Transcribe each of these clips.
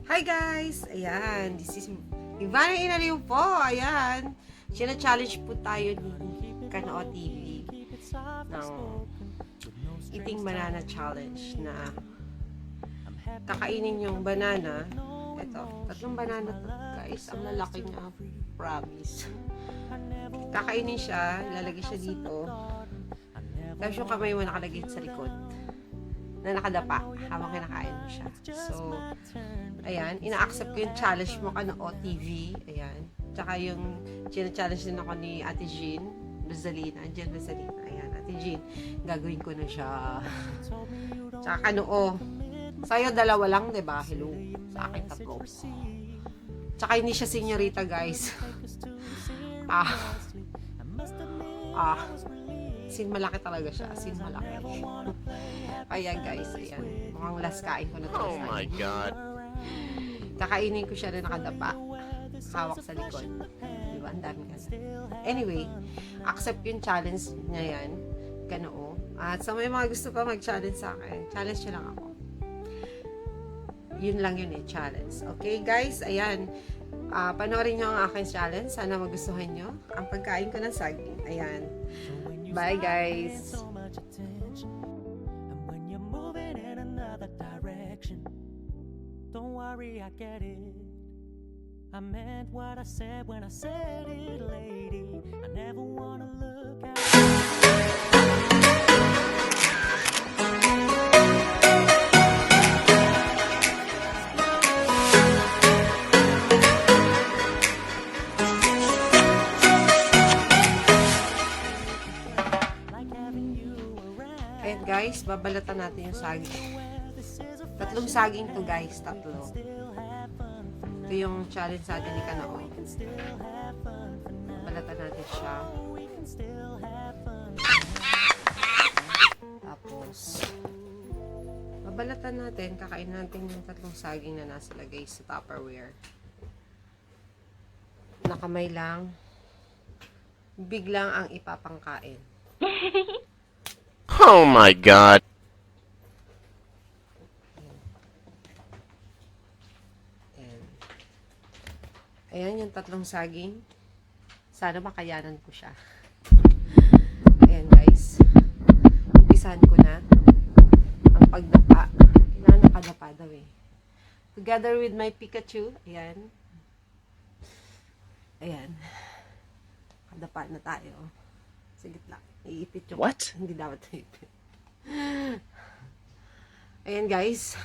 Hi guys! Ayan, this is Ivana Inaliw po. Ayan, sina-challenge po tayo ni Kanao TV ng Eating Banana Challenge na kakainin yung banana. Ito, tatlong banana to guys. Ang lalaki niya, promise. Kakainin siya, ilalagay siya dito. Tapos yung kamay mo nakalagay sa likod na nakadapa habang kinakain mo siya. So, ayan, ina-accept ko yung challenge mo ka ng OTV. Ayan. Tsaka yung challenge din ako ni Ate Jean Bazalina. Angel Bazalina. Ayan, Ate Jean. Gagawin ko na siya. Tsaka kanoo. Sa'yo dalawa lang, diba? Hello. Sa akin tatlo. Tsaka hindi siya senyorita, guys. Sin malaki talaga siya. Sin malaki. Ayan guys, ayan. Mukhang last kain ko na ito. Oh my God. Kakainin ko siya rin nakadapa. Hawak sa likod. Diba? Ang dami kasi. Anyway, accept yung challenge niya yan. Kanoo. At sa may mga gusto pa mag-challenge sa akin, challenge nyo lang ako. Yun lang yun challenge. Okay guys, ayan. Panoorin nyo ang aking challenge. Sana magustuhan nyo. Ang pagkain ko ng saging. Ayan. Bye guys. Don't worry, I get it. I meant what I said when I said it, lady. I never wanna look at Ayan guys, babalatan natin yung saging. Tatlong saging to guys, tatlo. Ito yung challenge sa atin ni Kanao. Babalatan natin siya. Tapos, babalatan natin, kakain natin yung tatlong saging na nasa lagay sa Tupperware. Nakamay lang. Biglang ang ipapangkain. Oh my God. Ayan yung tatlong saging. Sana makayanan ko siya. Ayan guys. Umpisahan ko na ang pagdapa. Kailangan nakadapa daw eh. Together with my Pikachu. Ayan. Ayan. Nakadapa na tayo. Sige lang. Iipit yung... What? Hindi dapat iipit. Ayan guys.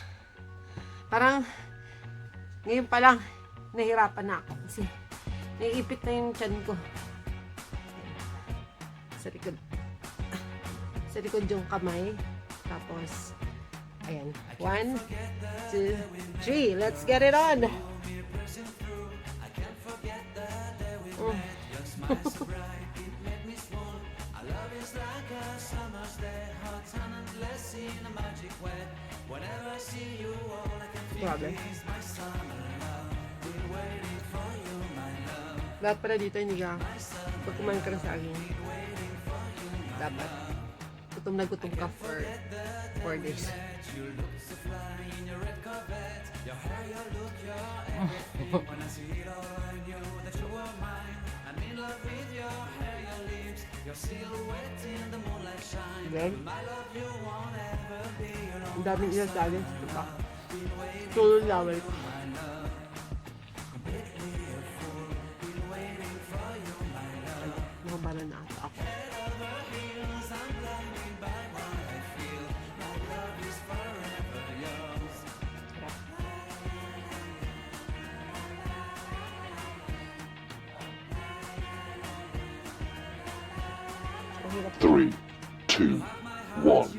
Parang ngayon pa lang nahirapan na ako kasi naiipit na yung tiyan ko. Sa likod. Sa likod yung kamay. Tapos, ayan. 1, 2, 3. Let's get it on! Grabe. Lahat pala dito hindi ka pag kumain ka na sa akin dapat gutom ka for 4 days. Then, ang daming inasabi diba? Tulong lawal ko. Nakabalan na ata ako. Three, two, one.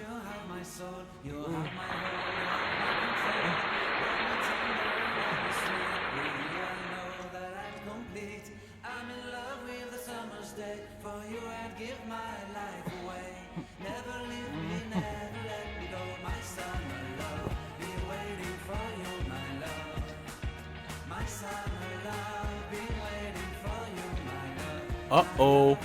Uh-oh.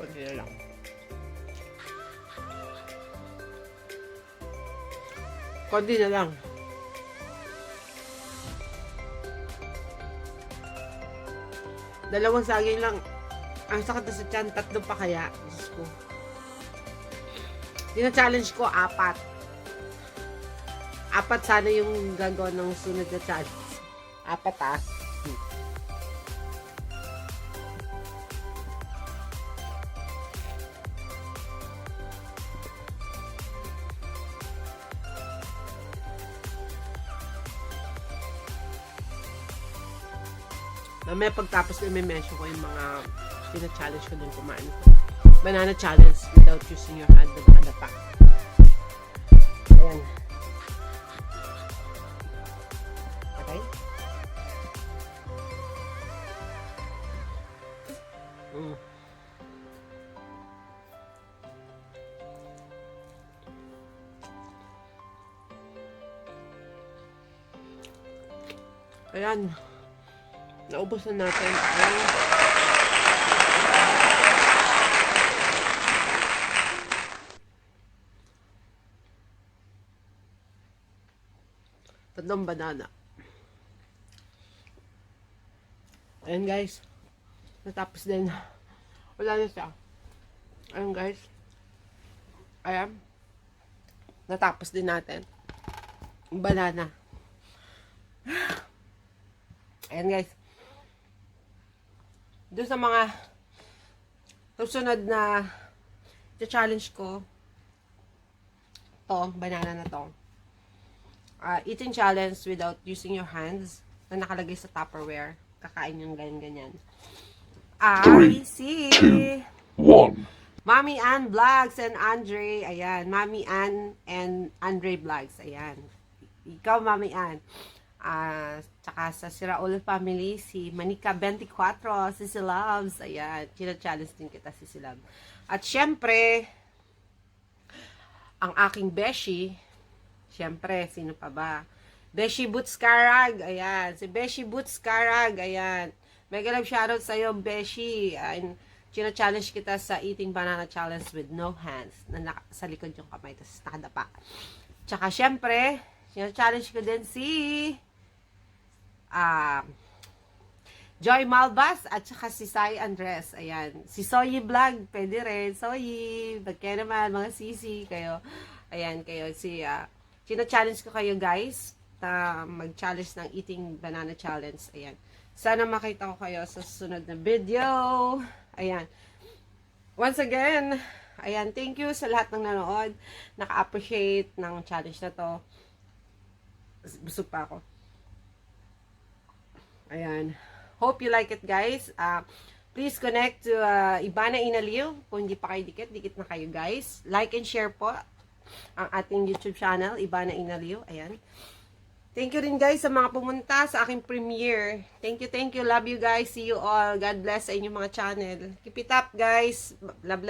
Kunti na lang. Kunti na lang. Dalawang saging lang. Ang sakit na sa tiyan, 3 pa kaya. Diyos ko. Tina-challenge ko, 4. 4 sana yung gagawa ng sunod na challenge. 4 Mamaya pagtapos ko, i-mention ko yung mga tina-challenge ko dun kumain ko. Banana challenge without using your hand na nakadapa. Ayan. Okay? Ayan. Naubos na natin. Ayan. Tatlong banana. Ayan guys. Natapos din. Wala na siya. Ayan guys. Ayan. Natapos din natin. Banana. Ayan guys. Doon sa mga susunod na challenge ko, to, banana na to. Eating challenge without using your hands na nakalagay sa Tupperware. Kakain yung ganyan-ganyan. see 1. Mommy Ann Vlogs and Andre. Ayan. Mommy Ann and Andre Vlogs. Ayan. Ikaw, Mommy Ann. Tsaka sa Siraul family, si Manika 24, si Loves. Ayan. China-challenge din kita, si Loves. At syempre, ang aking beshi, syempre, sino pa ba? Beshi Boots Karag. Ayan. Si Beshi Boots Karag. Ayan. Mega love shoutout sa'yo, Beshi. China-challenge kita sa eating banana challenge with no hands. Sa likod yung kamay, tapos nakadapa. Tsaka syempre, china-challenge ko din si Joy Malbas at saka si Sai Andres. Ayan. Si Soyi Vlog, pwede rin. Soyi, bagkaya naman, mga sisi kayo. Ayan, kayo. China-challenge ko kayo guys na mag-challenge ng eating banana challenge. Ayan. Sana makita ko kayo sa susunod na video. Ayan. Once again, ayan, thank you sa lahat ng nanood. Naka-appreciate ng challenge na to. Busog pa ako. Ayan. Hope you like it, guys. Please connect to Ibana Inaliw. Kung hindi pa kayo dikit na kayo, guys. Like and share po ang ating YouTube channel, Ibana Inaliw. Ayan. Thank you rin, guys, sa mga pumunta sa aking premiere. Thank you. Love you, guys. See you all. God bless sa inyong mga channel. Keep it up, guys. Love.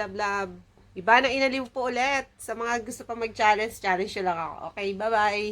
Ibana Inaliw po ulit. Sa mga gusto pa mag-challenge, challenge nyo lang ako. Okay, bye-bye.